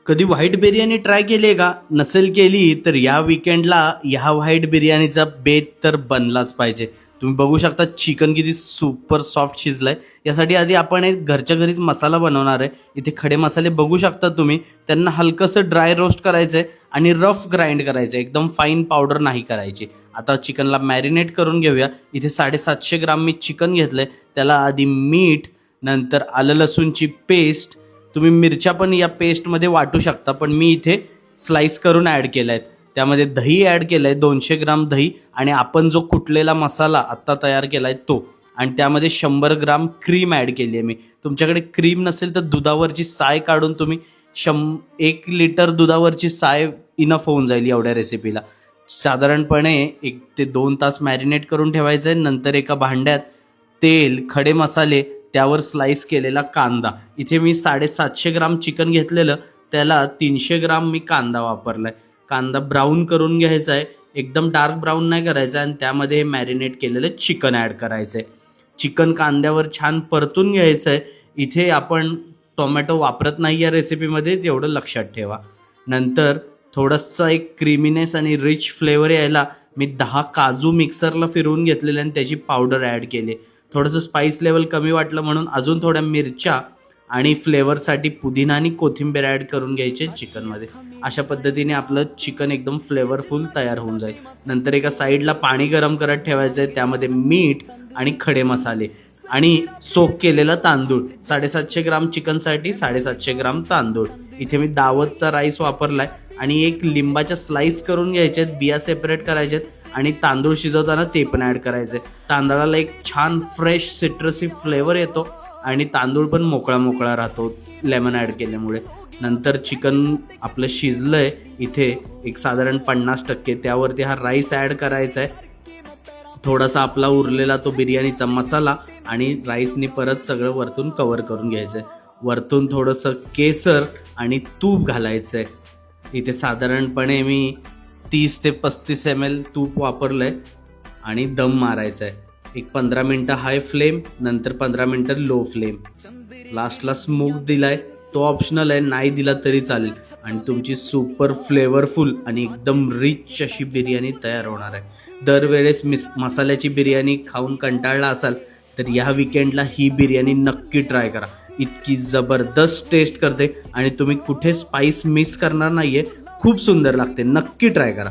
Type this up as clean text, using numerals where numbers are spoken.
कधी white biryani try केली आहे का? नसेल केली तर या विकेंडला ह्या व्हाईट बिर्याणीचा बेत तर बनलाच पाहिजे. तुम्ही बघू शकता चिकन किती सुपर सॉफ्ट शिजलं आहे. यासाठी आधी आपण एक घरच्या घरीच मसाला बनवणार आहे. इथे खडे मसाले बघू शकता तुम्ही. त्यांना हलकंसं ड्राय रोस्ट करायचं आहे आणि रफ ग्राइंड करायचं आहे, एकदम फाईन पावडर नाही करायची. आता चिकनला मॅरिनेट करून घेऊया. इथे 750 ग्राम मी चिकन घेतलं आहे. त्याला आधी मीठ, नंतर आलं लसूणची पेस्ट, तुम्ही मिरच्या पण या पेस्टमध्ये वाटू शकता, पण मी इथे स्लाइस करून ॲड केल्या आहेत. त्यामध्ये दही ॲड केलं आहे, 200 ग्राम दही, आणि आपण जो कुटलेला मसाला आत्ता तयार केला आहे तो, आणि त्यामध्ये 100 ग्राम क्रीम ॲड केली आहे मी. तुमच्याकडे क्रीम नसेल तर दुधावरची साय काढून तुम्ही 1 लिटर दुधावरची साय इनफ होऊन जाईल एवढ्या रेसिपीला. साधारणपणे 1 ते 2 तास मॅरिनेट करून ठेवायचं आहे. नंतर एका भांड्यात तेल, खडे मसाले, त्यावर स्लाइस केलेला कांदा. इथे मी 750 ग्राम चिकन घेतलेलं, त्याला 300 ग्राम मी कांदा वापरला आहे. कांदा ब्राऊन करून घ्यायचा आहे, एकदम डार्क ब्राऊन नाही करायचा, आणि त्यामध्ये हे मॅरिनेट केलेलं चिकन ॲड करायचं आहे. चिकन कांद्यावर छान परतून घ्यायचं आहे. इथे आपण टोमॅटो वापरत नाही या रेसिपीमध्ये, तेवढं लक्षात ठेवा. नंतर थोडंसं एक क्रीमीनेस आणि रिच फ्लेवर यायला मी 10 काजू मिक्सरला फिरवून घेतलेले आणि त्याची पावडर ॲड केली. थोडंसं स्पाइस लेवल कमी वाटलं म्हणून अजून थोड्या मिरच्या आणि फ्लेवरसाठी पुदिना आणि कोथिंबीर ॲड करून घ्यायचे चिकनमध्ये. अशा पद्धतीने आपलं चिकन एकदम फ्लेवरफुल तयार होऊन जाईल. नंतर एका साईडला पाणी गरम करत ठेवायचं आहे. त्यामध्ये मीठ आणि खडे मसाले आणि सोक केलेला तांदूळ. 750 ग्राम चिकनसाठी 750 ग्राम तांदूळ. इथे मी दावतचा राईस वापरला आहे, आणि एक लिंबाच्या स्लाइस करून घ्यायचे आहेत, बिया सेपरेट करायचे आहेत, आणि तांदूळ शिजवताना ते पण ॲड करायचे. तांदळाला एक छान फ्रेश सिट्रसी फ्लेवर येतो आणि तांदूळ पण मोकळा राहतो लेमन ॲड केल्यामुळे. नंतर चिकन आपलं शिजलं आहे, इथे एक साधारण 50%. त्यावरती हा राईस ॲड करायचा आहे. थोडासा आपला उरलेला तो बिर्याणीचा मसाला आणि राईसनी परत सगळं वरतून कवर करून घ्यायचं आहे. वरतून थोडंसं केसर आणि तूप घालायचं आहे. इथे साधारणपणे मी 30 ते 35 ml तूप वापरलं आहे, आणि दम मारायचा आहे. एक 15 मिनटं हाय फ्लेम, नंतर 15 मिनटं लो फ्लेम. लास्टला स्मोक दिलाय, तो ऑप्शनल आहे, नाही दिला तरी चालेल, आणि तुमची सुपर फ्लेवरफुल आणि एकदम रिच अशी बिर्याणी तयार होणार आहे. दरवेळेस मसाल्याची बिर्याणी खाऊन कंटाळला असाल तर या विकेंडला ही बिर्याणी नक्की ट्राय करा. इतकी जबरदस्त टेस्ट करते आणि तुम्ही कुठे स्पाइस मिस करणार नाहीये. खूप सुंदर लागते, नक्की ट्राय करा.